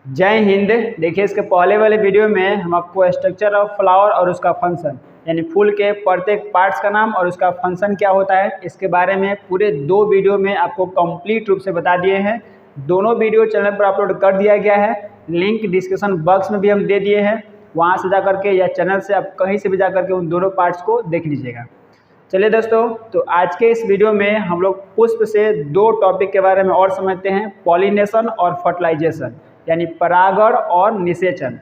जय हिंद। देखिए, इसके पहले वाले वीडियो में हम आपको स्ट्रक्चर ऑफ फ्लावर और उसका फंक्शन यानी फूल के प्रत्येक पार्ट्स का नाम और उसका फंक्शन क्या होता है इसके बारे में पूरे 2 वीडियो में आपको कंप्लीट रूप से बता दिए हैं। दोनों वीडियो चैनल पर अपलोड कर दिया गया है, लिंक डिस्क्रिप्शन बॉक्स में भी हम दे दिए हैं। वहाँ से जा करके या चैनल से आप कहीं से भी जा करके उन दोनों पार्ट्स को देख लीजिएगा। चलिए दोस्तों, तो आज के इस वीडियो में हम लोग पुष्प से 2 टॉपिक के बारे में और समझते हैं, पॉलिनेशन और फर्टिलाइजेशन यानी परागण और निषेचन।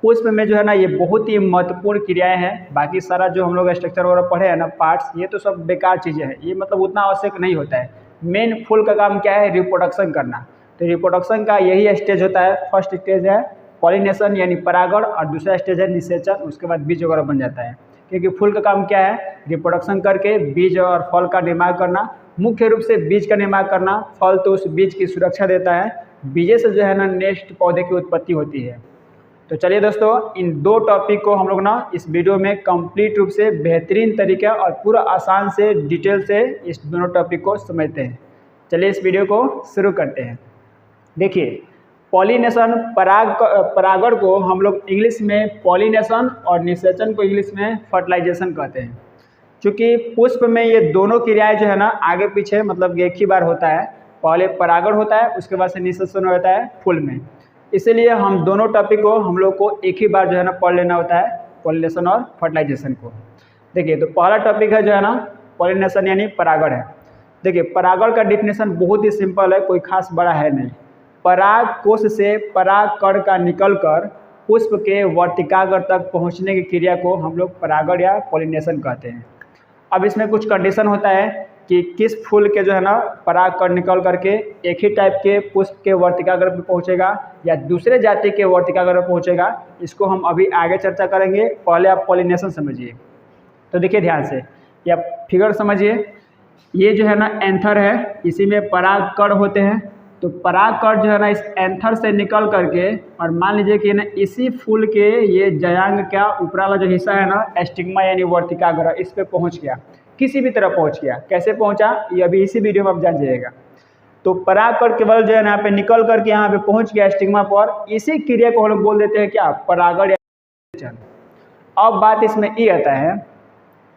पुष्प में जो है ना, ये बहुत ही महत्वपूर्ण क्रियाएं हैं। बाकी सारा जो हम लोग स्ट्रक्चर वगैरह पढ़े हैं ना, पार्ट्स, ये तो सब बेकार चीज़ें हैं, ये मतलब उतना आवश्यक नहीं होता है। मेन फूल का काम क्या है? रिप्रोडक्शन करना। तो रिप्रोडक्शन का यही स्टेज होता है। फर्स्ट स्टेज है पॉलिनेशन यानी परागण और दूसरा स्टेज है निषेचन, उसके बाद बीज वगैरह बन जाता है। क्योंकि फूल का काम क्या है? रिप्रोडक्शन करके बीज और फल का निर्माण करना, मुख्य रूप से बीज का निर्माण करना। फल तो उस बीज की सुरक्षा देता है, बीजे से जो है ना नेक्स्ट पौधे की उत्पत्ति होती है। तो चलिए दोस्तों, इन 2 टॉपिक को हम लोग ना इस वीडियो में कंप्लीट रूप से बेहतरीन तरीके और पूरा आसान से डिटेल से इस दोनों टॉपिक को समझते हैं। चलिए इस वीडियो को शुरू करते हैं। देखिए, पॉलिनेशन परागण को हम लोग इंग्लिश में पॉलिनेशन और निषेचन को इंग्लिश में फर्टिलाइजेशन कहते हैं। क्योंकि पुष्प में ये दोनों क्रियाएं जो है ना आगे पीछे मतलब एक ही बार होता है। पहले परागण होता है, उसके बाद से निषेचन होता है फूल में। इसीलिए हम दोनों टॉपिक को हम लोग को एक ही बार जो है ना पढ़ लेना होता है, पॉलिनेशन और फर्टिलाइजेशन को। देखिए, तो पहला टॉपिक है जो है ना पॉलिनेशन यानी परागण है। देखिए, परागण का डिफिनेशन बहुत ही सिंपल है, कोई खास बड़ा है नहीं। पराग कोश से परागकण का निकलकर पुष्प के वर्तिकाग्र तक पहुंचने की क्रिया को हम लोग परागण या पॉलिनेशन कहते हैं। अब इसमें कुछ कंडीशन होता है कि किस फूल के जो है ना परागकण निकल करके एक ही टाइप के पुष्प के वर्तिकाग्र पर पहुंचेगा या दूसरे जाति के वर्तिकाग्र पर पहुंचेगा, इसको हम अभी आगे चर्चा करेंगे। पहले आप पॉलिनेशन समझिए। तो देखिए ध्यान से, या फिगर समझिए। ये जो है ना एंथर है, इसी में परागकण होते हैं। तो परागकण जो है ना इस एंथर से निकल करके और मान लीजिए कि ना इसी फूल के ये जयांग का ऊपर वाला जो हिस्सा है ना स्टिग्मा यानी वर्तिकाग्र, इस पे पहुंच गया, किसी भी तरह पहुंच गया। कैसे पहुंचा ये अभी इसी वीडियो में आप जान जाइएगा। तो परागकण केवल जो है ना यहाँ पे निकल करके यहाँ पे पहुंच गया स्टिग्मा पर, इसी क्रिया को हम लोग बोल देते हैं क्या? परागण या निषेचन। अब बात इसमें ये आता है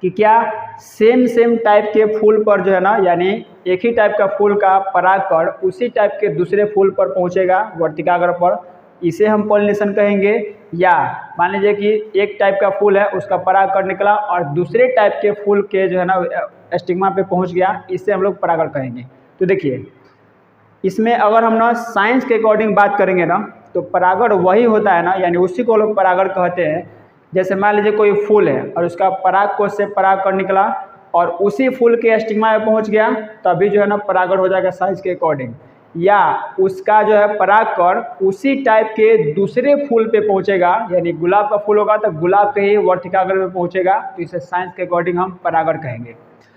कि क्या सेम टाइप के फूल पर जो है ना, यानी एक ही टाइप का फूल का परागकण उसी टाइप के दूसरे फूल पर पहुंचेगा वर्तिकाग्र पर, इसे हम पॉलिनेशन कहेंगे। या मान लीजिए कि एक टाइप का फूल है, उसका परागकण निकला और दूसरे टाइप के फूल के जो है ना स्टिग्मा पे पहुंच गया, इससे हम लोग परागण कहेंगे। तो देखिए, इसमें अगर हम ना साइंस के अकॉर्डिंग बात करेंगे ना, तो परागण वही होता है ना, यानी उसी को लोग परागण कहते हैं। जैसे मान लीजिए कोई फूल है और उसका परागकोश से परागकण निकला और उसी फूल के स्टिग्मा में पहुंच गया, तभी जो है ना परागण हो जाएगा साइंस के अकॉर्डिंग। या उसका जो है परागकण उसी टाइप के दूसरे फूल पे पहुंचेगा, यानी गुलाब का फूल होगा तो गुलाब के ही वर्तिकाग्र में पहुंचेगा, तो इसे साइंस के अकॉर्डिंग हम परागण कहेंगे।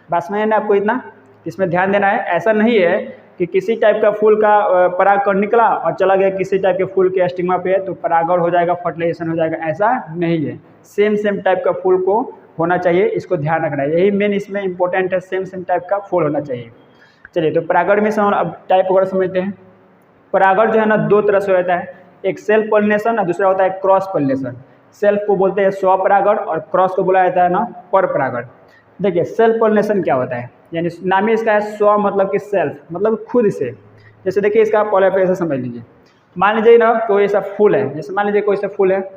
बस में है ना, आपको इतना इसमें ध्यान देना है। ऐसा नहीं है कि किसी टाइप का फूल का परागकण निकला और चला गया किसी टाइप के फूल के स्टिग्मा पे तो परागण हो जाएगा, फर्टिलाइजेशन हो जाएगा, ऐसा नहीं है। सेम टाइप का फूल को होना चाहिए, इसको ध्यान रखना है, यही मेन इसमें इंपॉर्टेंट है। सेम टाइप का फूल होना चाहिए। चलिए, तो परागण में अब टाइप वगैरह समझते हैं। परागण जो है ना 2 तरह से होता है, एक सेल्फ पॉलिनेशन और दूसरा होता है क्रॉस पॉलिनेशन। सेल्फ को बोलते हैं स्वपरागण और क्रॉस को बोला जाता है ना पर परागण। देखिए, सेल्फ पॉलिनेशन क्या होता है, यानी नाम ही इसका है स्व, मतलब कि सेल्फ मतलब खुद से। जैसे देखिए, इसका पहले पे ऐसा समझ लीजिए। मान लीजिए ना कोई ऐसा फूल है, जैसे मान लीजिए कोई ऐसा फूल है,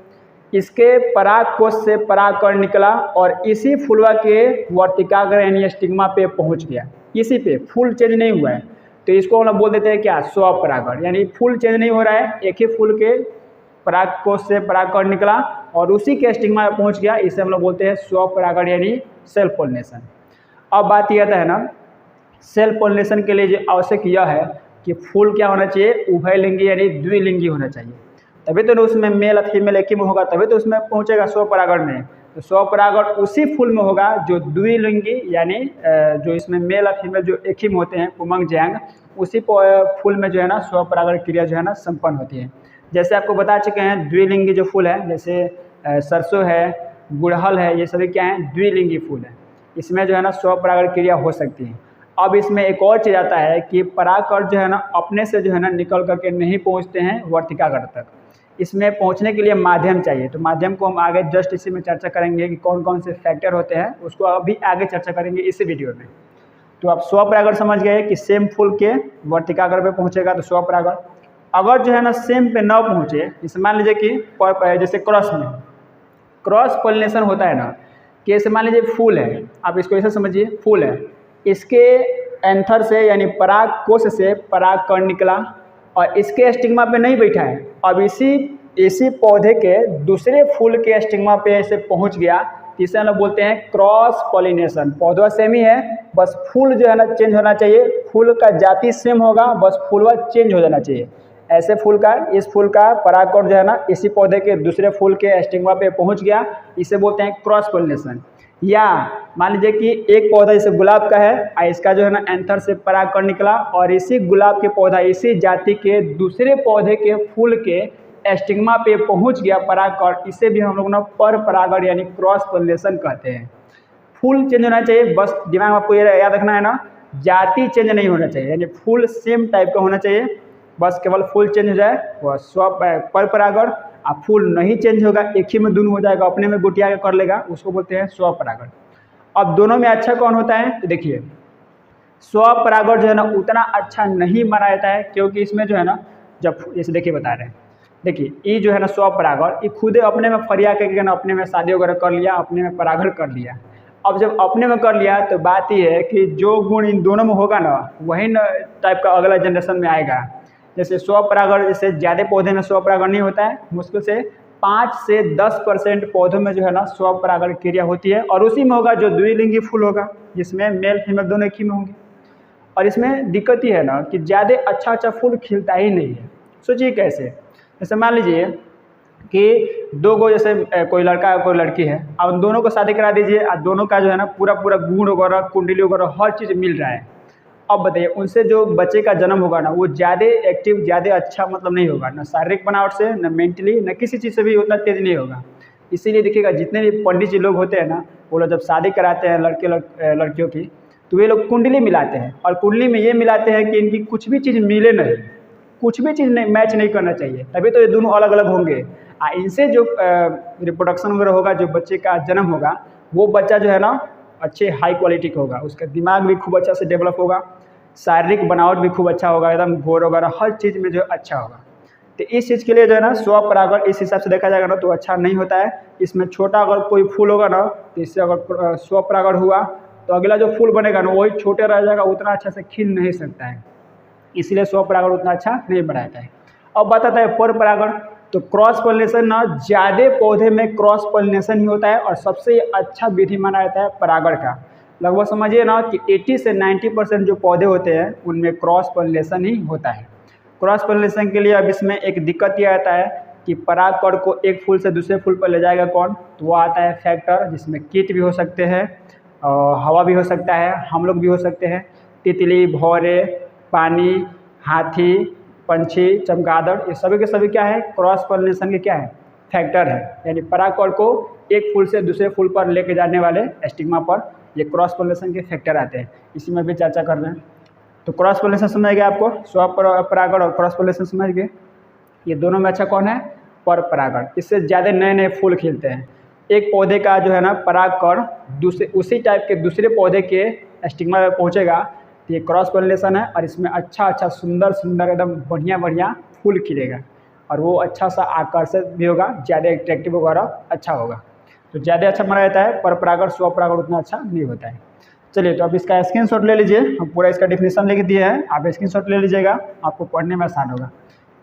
इसके परागकोश से परागकण निकला और इसी फूलवा के वर्तिकाग्र यानी स्टिग्मा पे पहुंच गया, इसी पे फूल चेंज नहीं हुआ है, तो इसको हम लोग बोल देते हैं क्या? स्वपरागण। यानी फूल चेंज नहीं हो रहा है, एक ही फूल के परागकोश से परागकण निकला और उसी के स्टिग्मा में पहुंच गया, इसे हम लोग बोलते हैं स्वपरागण यानी सेल्फ पॉलिनेशन। अब बात यह है ना, सेल्फ पॉलिनेशन के लिए जो आवश्यक यह है कि फूल क्या होना चाहिए? उभयलिंगी यानी द्विलिंगी होना चाहिए, तभी तो उसमें मेल और फीमेल एक ही में होगा, तभी तो उसमें पहुंचेगा स्वपरागण में। तो स्वपरागण उसी फूल में होगा जो द्विलिंगी, यानी जो इसमें मेल और फीमेल जो एक ही में होते हैं, उमंग जैंग, उसी फूल में जो है ना स्वपरागण क्रिया जो है ना संपन्न होती है। जैसे आपको बता चुके हैं द्विलिंगी जो फूल है, जैसे सरसों है, गुड़हल है, ये सभी क्या हैं? द्विलिंगी फूल है। इसमें जो है ना स्वपरागण क्रिया हो सकती है। अब इसमें एक और चीज़ आता है कि परागकण जो है ना अपने से जो है ना निकल करके नहीं पहुंचते हैं वर्तिकाग्र तक। इसमें पहुंचने के लिए माध्यम चाहिए। तो माध्यम को हम आगे जस्ट इसी में चर्चा करेंगे कि कौन कौन से फैक्टर होते हैं, उसको अभी आगे चर्चा करेंगे इसी वीडियो में। तो आप स्वपरागण समझ गए कि सेम फूल के वर्तिकाग्र पे पहुंचेगा तो स्वपरागण। अगर जो है ना सेम पे न पहुंचे, जैसे मान लीजिए कि जैसे क्रॉस में क्रॉस पॉलिनेशन होता है ना, कि जैसे मान लीजिए फूल है, आप इसको ऐसे समझिए, फूल है, इसके एंथर से यानी पराग कोश से परागकण निकला और इसके स्टिग्मा पे नहीं बैठा है, अब इसी पौधे के दूसरे फूल के स्टिग्मा पे ऐसे पहुंच गया, इसे हम लोग बोलते हैं क्रॉस पॉलिनेशन। पौधा सेम ही है, बस फूल जो है ना चेंज होना चाहिए, फूल का जाति सेम होगा, बस फूलवा चेंज हो जाना चाहिए। ऐसे फूल का, इस फूल का परागकण जो है ना इसी पौधे के दूसरे फूल के स्टिग्मा पे पहुंच गया, इसे बोलते हैं क्रॉस पॉलिनेशन। या मान लीजिए कि एक पौधा जैसे गुलाब का है और इसका जो है ना एंथर से परागकण निकला और इसी गुलाब के पौधा इसी जाति के दूसरे पौधे के फूल के स्टिग्मा पे पहुंच गया परागकण, इसे भी हम लोग ना पर परागण यानी क्रॉस पॉलिनेशन कहते हैं। फूल चेंज होना चाहिए, बस दिमाग में आपको ये याद रखना है ना, जाति चेंज नहीं होना चाहिए, यानी फूल सेम टाइप का होना चाहिए, बस केवल फूल चेंज हो जाए वह पर परागण। अब फूल नहीं चेंज होगा, एक ही में दोनों हो जाएगा, अपने में गुटिया के कर लेगा, उसको बोलते हैं स्वपरागण। अब दोनों में अच्छा कौन होता है, तो देखिए स्वपरागण जो है ना उतना अच्छा नहीं माना जाता है, क्योंकि इसमें जो है ना जब जैसे देखिए बता रहे हैं, देखिए ये जो है ना स्वपरागण ये खुद अपने में फरिया करके ना अपने में शादी वगैरह कर लिया, अपने में परागण कर लिया। अब जब अपने में कर लिया तो बात ये है कि जो गुण इन दोनों में होगा ना वही न टाइप का अगला जनरेशन में आएगा। जैसे स्वपरागण, जैसे ज़्यादा पौधे में स्वपरागण नहीं होता है, मुश्किल से 5 से 10% पौधों में जो है ना स्वपरागण क्रिया होती है, और उसी में होगा जो द्विलिंगी फूल होगा, जिसमें मेल फीमेल दोनों एक ही में होंगे। और इसमें दिक्कत ये है ना कि ज़्यादा अच्छा फूल खिलता ही नहीं है। सोचिए कैसे, जैसे मान लीजिए कि दो गो, जैसे कोई लड़का कोई लड़की है, और उन दोनों को शादी करा दीजिए और दोनों का जो है ना पूरा गुण वगैरह कुंडली वगैरह हर चीज़ मिल रहा है। अब बताइए उनसे जो बच्चे का जन्म होगा ना वो ज़्यादा एक्टिव, ज़्यादा अच्छा मतलब नहीं होगा, ना शारीरिक बनावट से, ना मेंटली, ना किसी चीज़ से भी उतना तेज नहीं होगा। इसीलिए देखिएगा जितने भी पंडित जी लोग होते हैं ना, वो लोग जब शादी कराते हैं लड़कियों की, तो वे लोग कुंडली मिलाते हैं, और कुंडली में ये मिलाते हैं कि इनकी कुछ भी चीज़ मिले नहीं, कुछ भी चीज़ नहीं मैच नहीं करना चाहिए, तभी तो ये दोनों अलग अलग होंगे। इनसे जो रिप्रोडक्शन वगैरह होगा, जो बच्चे का जन्म होगा, वो बच्चा जो है ना अच्छे हाई क्वालिटी का होगा, उसका दिमाग भी खूब अच्छा से डेवलप होगा, शारीरिक बनावट भी खूब अच्छा होगा, एकदम घोर वगैरह हर चीज़ में जो अच्छा होगा। तो इस चीज़ के लिए जो है ना स्वपरागण इस हिसाब से देखा जाएगा ना तो अच्छा नहीं होता है। इसमें छोटा अगर कोई फूल होगा ना, तो इससे अगर स्वपरागण हुआ तो अगला जो फूल बनेगा ना वही छोटे रह जाएगा, उतना अच्छा से खिल नहीं सकता है, इसलिए स्वपरागण उतना अच्छा नहीं बनाता है। अब बताता है पर परागण। तो क्रॉस पॉलिनेशन ना ज़्यादा पौधे में क्रॉस पॉलिनेशन ही होता है, और सबसे अच्छा विधि माना जाता है परागण का। लगभग समझिए ना कि 80 से 90% जो पौधे होते हैं उनमें क्रॉस पॉलिनेशन ही होता है। क्रॉस पॉलिनेशन के लिए अब इसमें एक दिक्कत ये आता है कि परागकण को एक फूल से दूसरे फूल पर ले जाएगा कौन, तो वो आता है फैक्टर, जिसमें कीट भी हो सकते हैं, हवा भी हो सकता है, हम लोग भी हो सकते हैं, तितली, भौरे, पानी, हाथी, पंछी, चमगादड़, ये सभी के सभी क्या है, क्रॉस पॉलिनेशन के क्या है, फैक्टर है। यानी परागकण को एक फूल से दूसरे फूल पर लेके जाने वाले स्टिग्मा पर ये क्रॉस पॉलिनेशन के फैक्टर आते हैं, इसी में भी चर्चा कर रहे हैं। तो क्रॉस पॉलिनेशन समझ गए आपको, स्वपरागण और क्रॉस पॉलिनेशन समझ गए। ये दोनों में अच्छा कौन है, पर परागण, इससे ज़्यादा नए नए फूल खिलते हैं। एक पौधे का जो है ना परागकण उसी टाइप के दूसरे पौधे के स्टिग्मा में पहुँचेगा, तो ये क्रॉस पॉलिनेशन है, और इसमें अच्छा सुंदर एकदम बढ़िया फूल खिलेगा, और वो अच्छा सा आकर्षक भी होगा, ज़्यादा एट्रैक्टिव वगैरह अच्छा होगा। तो ज़्यादा अच्छा माना जाता है, पर परागण स्वपरागण उतना अच्छा नहीं होता है। चलिए तो अब इसका स्क्रीनशॉट ले लीजिए, हम पूरा इसका डेफिनेशन लिख दिए हैं, आप स्क्रीनशॉट ले लीजिएगा, आपको पढ़ने में आसान होगा।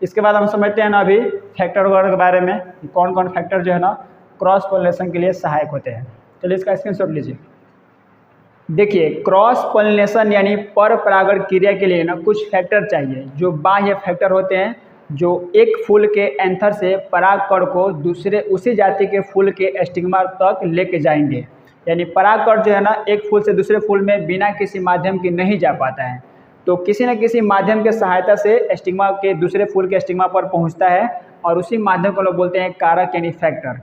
इसके बाद हम समझते हैं ना अभी फैक्टर वगैरह के बारे में, कौन कौन फैक्टर जो है ना क्रॉस पॉलिनेशन के लिए सहायक होते हैं। चलिए इसका स्क्रीनशॉट लीजिए। देखिए क्रॉस पॉलिनेशन यानी पर परागण क्रिया के लिए ना कुछ फैक्टर चाहिए, जो बाह्य फैक्टर होते हैं, जो एक फूल के एंथर से परागकण को दूसरे उसी जाति के फूल के स्टिग्मा तक लेके जाएंगे। यानी परागकण जो है ना एक फूल से दूसरे फूल में बिना किसी माध्यम के नहीं जा पाता है, तो किसी न किसी माध्यम के सहायता से स्टिग्मा के दूसरे फूल के स्टिग्मा पर पहुंचता है, और उसी माध्यम को लोग बोलते हैं कारक यानी फैक्टर।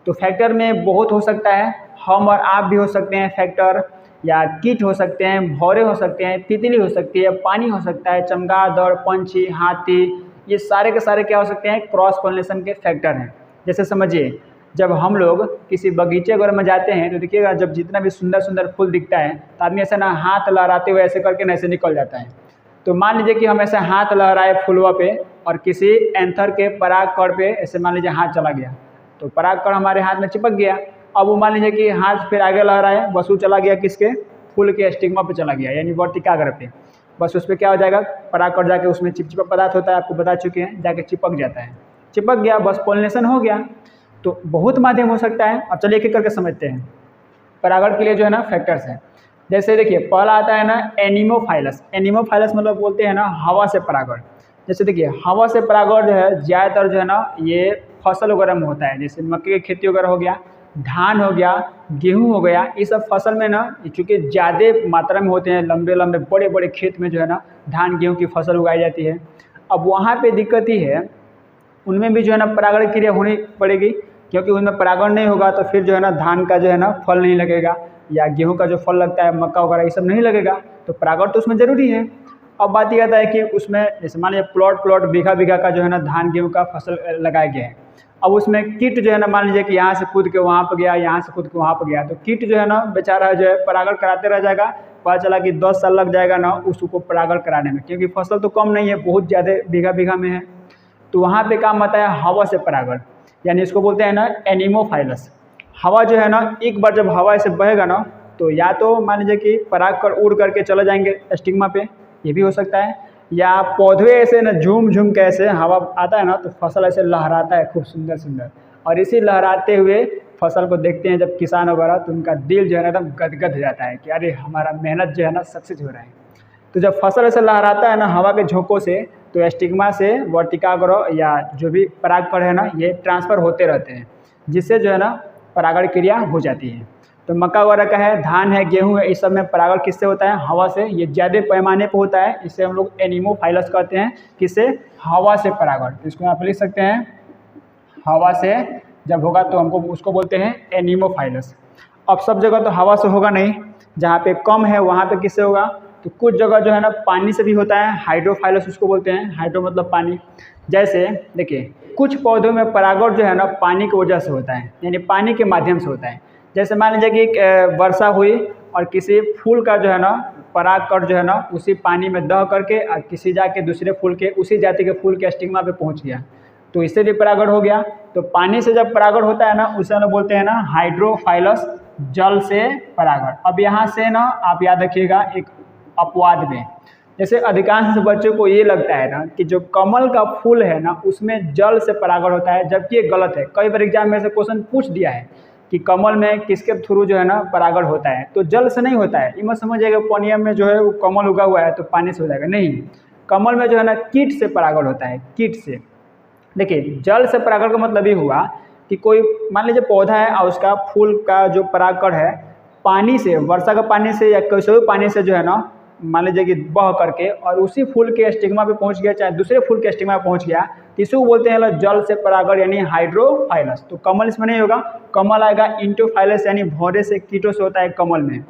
तो फैक्टर में बहुत हो सकता है, हम और आप भी हो सकते हैं फैक्टर, या कीट हो सकते हैं, भौरे हो सकते हैं, तितली हो सकती है, पानी हो सकता है, चमगादड़, पंछी, हाथी, ये सारे के सारे क्या हो सकते हैं, क्रॉस पॉलिनेशन के फैक्टर हैं। जैसे समझिए, जब हम लोग किसी बगीचे वगैरह में जाते हैं तो देखिएगा, जब जितना भी सुंदर सुंदर फूल दिखता है तो आदमी ऐसा ना हाथ लहराते हुए ऐसे करके ना ऐसे निकल जाता है। तो मान लीजिए कि हम ऐसे हाथ लहराए फूलवा पे और किसी एंथर के परागकण पे ऐसे मान लीजिए हाथ चला गया, तो परागकण हमारे हाथ में चिपक गया। अब वो मान लीजिए कि हाथ फिर आगे लहराए, बस वो चला गया किसके, फूल के स्टिग्मा पे चला गया, यानी वर्तिकाग्र पे। बस उस पर क्या हो जाएगा, परागकण जाके उसमें चिपचिपा पदार्थ होता है, आपको बता चुके हैं, जाके चिपक जाता है। चिपक गया, बस पॉलिनेशन हो गया। तो बहुत माध्यम हो सकता है। अब चलिए एक एक करके समझते हैं। परागण के लिए जो है ना फैक्टर्स हैं। जैसे देखिए, पहला आता है ना एनिमोफाइलस। एनिमोफाइलस मतलब बोलते हैं ना हवा से परागण। जैसे देखिए, हवा से परागण जो है ज़्यादातर जो है ना ये फसल वगैरह में होता है। जैसे मक्के की खेती वगैरह हो गया, धान हो गया, गेहूँ हो गया, ये सब फसल में ना चूँकि ज़्यादा मात्रा में होते हैं, लंबे लंबे बड़े बड़े खेत में जो है ना धान गेहूँ की फसल उगाई जाती है। अब वहाँ पे दिक्कत ही है, उनमें भी जो है ना परागण क्रिया होनी पड़ेगी, क्योंकि उनमें परागण नहीं होगा तो फिर जो है ना धान का जो है ना फल नहीं लगेगा, या गेहूं का जो फल लगता है, मक्का वगैरह, ये सब नहीं लगेगा। तो परागण तो उसमें ज़रूरी है। अब बात यह आता है कि उसमें जैसे मान लीजिए प्लॉट बीघा बीघा का जो है ना धान गेहूं का फसल लगाया गया है। अब उसमें कीट जो है ना मान लीजिए कि यहाँ से कूद के वहाँ पर गया, यहाँ से कूद के वहाँ पर गया, तो कीट जो है ना बेचारा जो है परागण कराते रह जाएगा। पता चला कि 10 साल लग जाएगा ना उसको परागण कराने में, क्योंकि फसल तो कम नहीं है, बहुत ज़्यादा बीघा बीघा में है। तो वहाँ पे काम आता है हवा से परागण, यानी इसको बोलते हैं ना एनिमोफाइलस। हवा जो है ना, एक बार जब हवा ऐसे बहेगा ना, तो या तो मान लीजिए कि परागकण उड़ करके चले जाएंगे स्टिग्मा पे, ये भी हो सकता है, या पौधे ऐसे ना झूम झूम के ऐसे हवा आता है ना तो फसल ऐसे लहराता है खूब सुंदर सुंदर, और इसी लहराते हुए फसल को देखते हैं जब किसान वगैरह, तो उनका दिल जो है ना एकदम गदगद हो जाता है कि अरे हमारा मेहनत जो है ना सक्सेस हो रहा है। तो जब फसल ऐसे लहराता है ना हवा के झोंकों से, तो स्टिग्मा से वर्तिकाग्र या जो भी परागकण है ना ये ट्रांसफ़र होते रहते हैं, जिससे जो है ना परागण क्रिया हो जाती है। तो मक्का वगैरह का है, धान है, गेहूँ है, इस सब में परागण किससे होता है, हवा से। ये ज़्यादा पैमाने पर होता है, इसे हम लोग एनिमोफाइलस कहते हैं। किससे, हवा से परागण। तो इसको आप लिख सकते हैं, हवा से जब होगा तो हमको उसको बोलते हैं एनिमोफाइलस। अब सब जगह तो हवा से होगा नहीं, जहाँ पे कम है वहाँ पे किससे होगा, तो कुछ जगह जो है ना पानी से भी होता है, हाइड्रोफाइलस उसको बोलते हैं। हाइड्रो मतलब पानी। जैसे देखिए, कुछ पौधों में परागण जो है ना पानी की वजह से होता है, यानी पानी के माध्यम से होता है। जैसे मान लीजिए कि वर्षा हुई और किसी फूल का जो है ना परागकण जो है ना उसी पानी में दह करके और किसी जाके दूसरे फूल के, उसी जाति के फूल के स्टिग्मा पे पहुँच गया, तो इससे भी परागण हो गया। तो पानी से जब परागण होता है ना उसे हम लोग बोलते हैं ना हाइड्रोफाइलस, जल से परागण। अब यहाँ से ना आप याद रखिएगा एक अपवाद में, जैसे अधिकांश बच्चों को ये लगता है ना कि जो कमल का फूल है ना उसमें जल से परागण होता है, जबकि ये गलत है। कई बार एग्जाम में से क्वेश्चन पूछ दिया है कि कमल में किसके थ्रू जो है ना परागण होता है, तो जल से नहीं होता है। ये मत समझिएगा पनिया में जो है वो कमल उगा हुआ है तो पानी से हो जाएगा, नहीं। कमल में जो है ना कीट से परागण होता है, कीट से। देखिए, जल से परागण का मतलब ये हुआ कि कोई मान लीजिए पौधा है और उसका फूल का जो परागकण है पानी से, वर्षा का पानी से या किसी भी पानी से जो है ना मान लीजिए कि बह करके और उसी फूल के स्टिग्मा पे पहुंच गया, चाहे दूसरे फूल के स्टिग्मा पे पहुंच गया, तो इसको बोलते हैं जल से परागण यानी हाइड्रोफाइलस। तो कमल इसमें नहीं होगा, कमल आएगा इंटोफाइलस, यानी भौरे से, कीटों से होता है कमल में।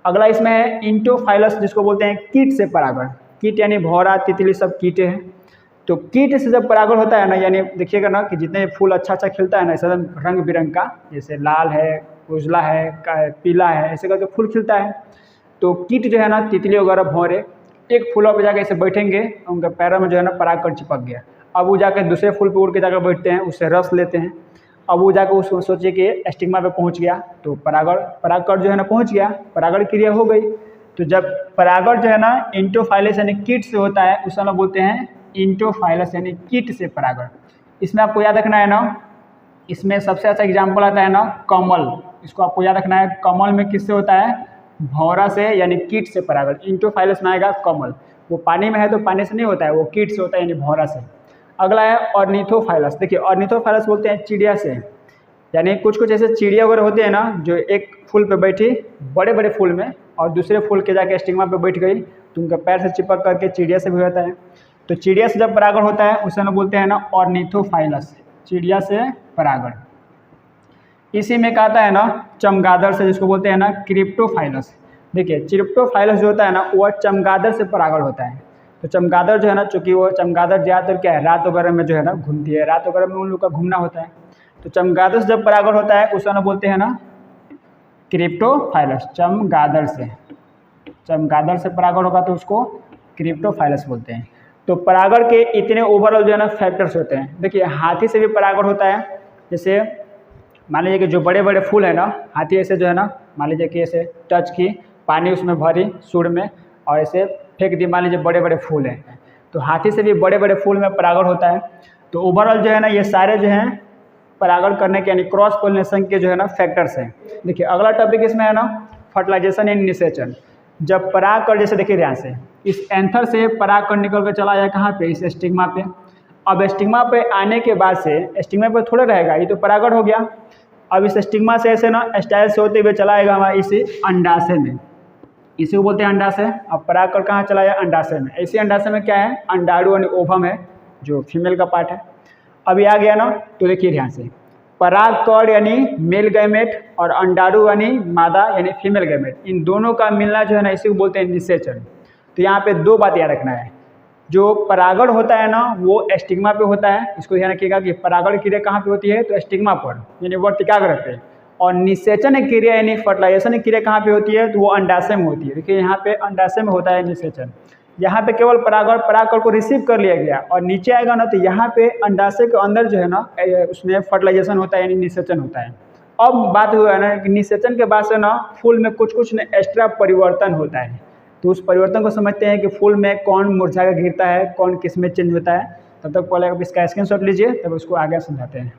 अगला इसमें है इंटोफाइलस, जिसको बोलते हैं कीट से परागण। कीट यानी भौरा, तितली सब कीटे हैं। तो कीट से जब परागण होता है ना, यानी देखिएगा ना कि जितने फूल अच्छा अच्छा खिलता है ना ऐसा रंग बिरंग का, जैसे लाल है, उजला है, पीला है, ऐसे करके फूल खिलता है। तो कीट जो है ना तितली वगैरह भौरे एक फूलों पे जाके ऐसे बैठेंगे, उनके पैरों में जो है ना परागकण चिपक गया। अब वो जाकर दूसरे फूल पे उड़ के जाकर बैठते हैं, उससे रस लेते हैं। अब वो जाकर उसको सोचिए कि स्टिग्मा पे पहुंच गया, तो परागकण जो है ना पहुंच गया, परागण क्रिया हो गई। तो जब परागण जो है ना इंटोफाइलस यानी कीट से होता है उसे हम बोलते हैं इंटोफाइलस यानी कीट से परागण। इसमें आपको याद रखना है ना, इसमें सबसे अच्छा एग्जाम्पल आता है ना कमल। इसको आपको याद रखना है, कमल में किससे होता है, भौरा से यानी कीट से परागण। इंटोफाइलस में आएगा कमल, वो पानी में है तो पानी से नहीं होता है, वो कीट से होता है यानी भौरा से। अगला है ऑर्निथोफाइलस। देखिए, ऑर्निथोफाइलस बोलते हैं चिड़िया से, यानी कुछ कुछ ऐसे चिड़िया वगैरह होते हैं ना जो एक फूल पे बैठी बड़े बड़े फूल में और दूसरे फूल के जाके स्टिग्मा पे बैठ गई, तो उनके पैर से चिपक करके चिड़िया से भी होता है। तो चिड़िया से जब परागण होता है उसे हम बोलते हैं ना ऑर्निथोफाइलस, चिड़िया से परागण। इसी में कहता है ना चमगादड़ से, जिसको बोलते हैं ना क्रिप्टोफाइलस। देखिए चिरोप्टोफाइलस जो होता है ना वह चमगादड़ से परागण होता है। तो चमगादड़ जो है ना, चूँकि वो चमगादड़ ज़्यादातर क्या है रात वगैरह में जो है ना घूमती है, रात वगैरह में उन लोग का घूमना होता है। तो चमगादड़ से जब परागण होता है उसे ना बोलते हैं ना क्रिप्टोफाइलस। चमगादड़ से परागण होगा तो उसको क्रिप्टोफाइलस बोलते हैं। तो परागण के इतने ओवरऑल जो है ना फैक्टर्स होते हैं। देखिए हाथी से भी परागण होता है। जैसे मान लीजिए कि जो बड़े बड़े फूल है ना, हाथी ऐसे जो है ना, मान लीजिए कि ऐसे टच की, पानी उसमें भरी सूंड में और ऐसे फेंक दी, मान लीजिए बड़े बड़े फूल हैं, तो हाथी से भी बड़े बड़े फूल में परागण होता है। तो ओवरऑल जो है ना ये सारे जो हैं परागण करने के यानी क्रॉस पोलिनेशन के जो है ना फैक्टर्स हैं। देखिए अगला टॉपिक इसमें है ना फर्टिलाइजेशन एंड निषेचन। जब परागकण, जैसे देखिए ध्यान से, इस एंथर से परागकण निकल कर चला जाए कहाँ पे, इस स्टिग्मा पे। अब स्टिग्मा पे आने के बाद से, स्टिग्मा पे थोड़ा रहेगा, ये तो परागण हो गया। अब इस स्टिग्मा से ऐसे ना स्टाइल से होते हुए चला आएगा हमारा इस अंडाशय में, इसी को बोलते हैं अंडाशय। अब परागकण कहाँ चला जाए, अंडाशय में। इसी अंडाशय में क्या है, अंडाणु यानी ओवम है जो फीमेल का पार्ट है। अभी आ गया ना, तो देखिए ध्यान से, परागकण यानी मेल गैमेट और अंडाणु यानी मादा यानी फीमेल गैमेट, इन दोनों का मिलना जो है ना इसी को बोलते हैं निषेचन। तो यहाँ पे दो बात याद रखना है, जो परागण होता है ना वो स्टिग्मा पे होता है, इसको ध्यान रखिएगा कि परागण क्रिया कहाँ पे होती है, तो स्टिग्मा पर यानी वर्तिकाग्र पे। और निषेचन क्रिया यानी फर्टिलाइजेशन क्रिया कहाँ पे होती है, तो वो अंडाशय में होती है। देखिए यहाँ पे अंडाशय में होता है निषेचन। यहाँ पे केवल परागकण को रिसीव कर लिया गया और नीचे आएगा ना, तो यहाँ पे अंडाशय के अंदर जो है ना उसमें फर्टिलाइजेशन होता है यानी निषेचन होता है। अब बात हुआ है ना कि निषेचन के बाद से ना फूल में कुछ कुछ एक्स्ट्रा परिवर्तन होता है। तो उस परिवर्तन को समझते हैं कि फूल में कौन मुरझा कर गिरता है, कौन किस में चेंज होता है। तब तक पहले आप इसका स्क्रीनशॉट लीजिए, तब उसको आगे समझाते हैं।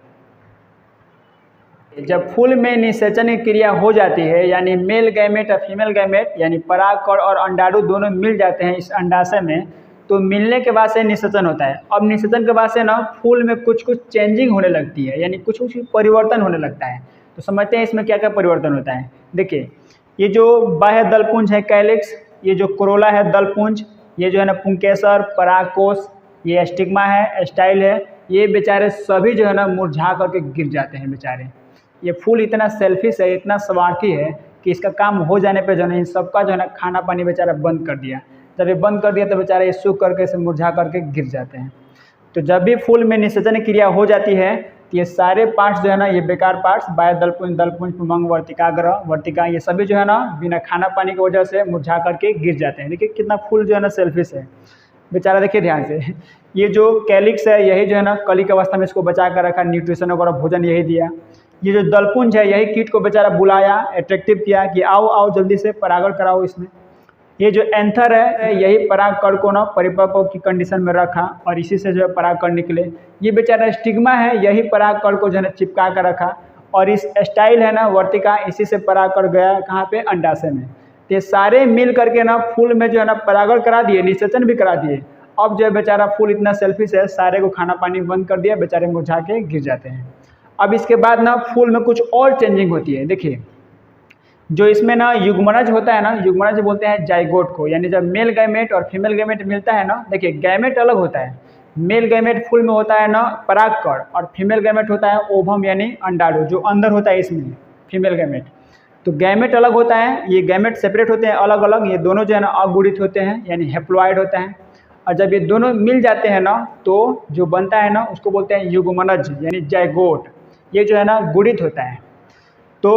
जब फूल में निषेचन की क्रिया हो जाती है यानी मेल गैमेट और फीमेल गैमेट यानी परागकण और अंडाणु दोनों मिल जाते हैं इस अंडाशय में, तो मिलने के बाद से निषेचन होता है। अब निषेचन के बाद से ना फूल में कुछ कुछ चेंजिंग होने लगती है यानी कुछ कुछ परिवर्तन होने लगता है। तो समझते हैं इसमें क्या क्या परिवर्तन होता है। देखिए ये जो बाह्य दलपुंज है कैलिक्स, ये जो कोरोला है दलपुंज, ये जो है ना पुंकेसर, परागकोश, ये स्टिग्मा है, स्टाइल है, ये बेचारे सभी जो है ना मुरझा करके गिर जाते हैं बेचारे। ये फूल इतना सेल्फिश है, इतना स्वार्थी है कि इसका काम हो जाने पे जो है इन सबका जो है ना खाना पानी बेचारा बंद कर दिया। जब ये बंद कर दिया तो बेचारे ये सूख करके से मुरझा करके गिर जाते हैं। तो जब भी फूल में निषेचन क्रिया हो जाती है तो ये सारे पार्ट्स जो है ना, ये बेकार पार्ट्स, बाह्य दलपुंज, पुंमंग, वर्तिका, ये सभी जो है ना बिना खाना पानी की वजह से मुरझा करके गिर जाते हैं। देखिए कितना फूल जो है ना सेल्फिश है बेचारा। देखिए ध्यान से, ये जो कैलिक्स है यही जो है ना कली की अवस्था में इसको बचा कर रखा, न्यूट्रिशन वगैरह भोजन यही दिया। ये जो दलपुंज है यही कीट को बेचारा बुलाया, अट्रैक्टिव किया कि आओ आओ जल्दी से परागण कराओ इसमें। ये जो एंथर है यही परागकण को ना परिपक्व की कंडीशन में रखा और इसी से जो है परागकण निकले। ये बेचारा स्टिग्मा है यही परागकण को जो है चिपका कर रखा और इस स्टाइल है ना वर्तिका, इसी से परागकण गया कहाँ पे, अंडाशय में। तो ये सारे मिल करके ना फूल में जो है ना परागण करा दिए, निषेचन भी करा दिए। अब जो है बेचारा फूल इतना सेल्फिश है, सारे को खाना पानी बंद कर दिया, बेचारे मुरझा के गिर जाते हैं। अब इसके बाद ना फूल में कुछ और चेंजिंग होती है। देखिए जो इसमें ना युग्मनज होता है ना, युग्मनज बोलते हैं जाइगोट को, यानी जब मेल गैमेट और फीमेल गैमेट मिलता है ना, देखिए गैमेट अलग होता है। मेल गैमेट फूल में होता है ना परागकण और फीमेल गैमेट होता है ओवम यानी अंडाणु जो अंदर होता है इसमें फीमेल गैमेट। तो गैमेट अलग होता है, ये गैमेट सेपरेट होते हैं अलग अलग, ये दोनों जो है ना अगुणित होते हैं यानी हेप्लॉइड होते हैं। और जब ये दोनों मिल जाते हैं ना तो जो बनता है ना उसको बोलते हैं युग्मनज यानी जाइगोट। ये जो है ना गुणित होता है। तो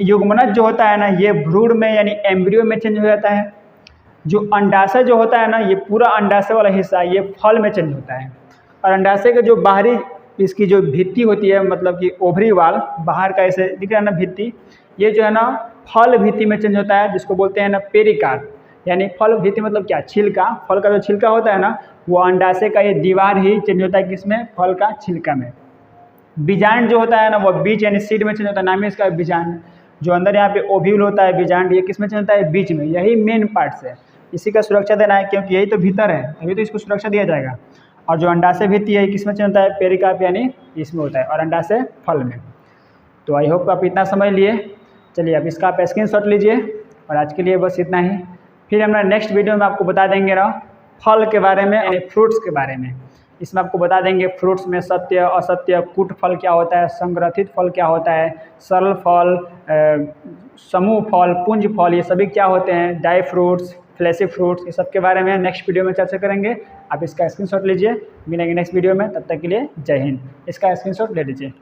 युग्मनज जो होता है ना ये भ्रूण में यानी एम्ब्रियो में चेंज हो जाता है। जो अंडाशय जो होता है ना ये पूरा अंडाशय वाला हिस्सा ये फल में चेंज होता है। और अंडाशय के जो बाहरी इसकी जो भित्ति होती है, मतलब कि ओवरी वाल बाहर का ऐसे दिख रहा है ना भित्ति, ये जो है ना फल भित्ति में चेंज होता है जिसको बोलते हैं ना पेरिकार्प। यानी फल भित्ति मतलब क्या, छिलका, फल का जो छिलका होता है ना वो अंडाशय का ये दीवार ही चेंज होता है किसमें, फल का छिलका में। बीजांड जो होता है ना वो बीज यानी सीड में चेंज होता है, नाम है इसका बीजांड। जो अंदर यहाँ पे ओव्यूल होता है बीजांड, ये किस में चेंज होता है, बीज में। यही मेन पार्ट्स है, इसी का सुरक्षा देना है क्योंकि यही तो भीतर है, तभी तो इसको सुरक्षा दिया जाएगा। और जो अंडाशय भित्ति है किस में चेंज होता है, पेरिकार्प यानी इसमें होता है, और अंडाशय फल में। तो आई होप आप इतना समझ लिए। चलिए अब इसका आप स्क्रीनशॉट लीजिए और आज के लिए बस इतना ही। फिर हम नेक्स्ट वीडियो में आपको बता देंगे ना फल के बारे में यानी फ्रूट्स के बारे में। इसमें आपको बता देंगे फ्रूट्स में सत्य, असत्य, कूट फल क्या होता है, संग्रथित फल क्या होता है, सरल फल, समूह फल, पुंज फल, ये सभी क्या होते हैं, ड्राई फ्रूट्स, फ्लैशी फ्रूट्स, ये सब के बारे में नेक्स्ट वीडियो में चर्चा करेंगे। आप इसका स्क्रीनशॉट लीजिए, मिलेंगे नेक्स्ट वीडियो में, तब तक के लिए जय हिंद। इसका स्क्रीनशॉट ले लीजिए।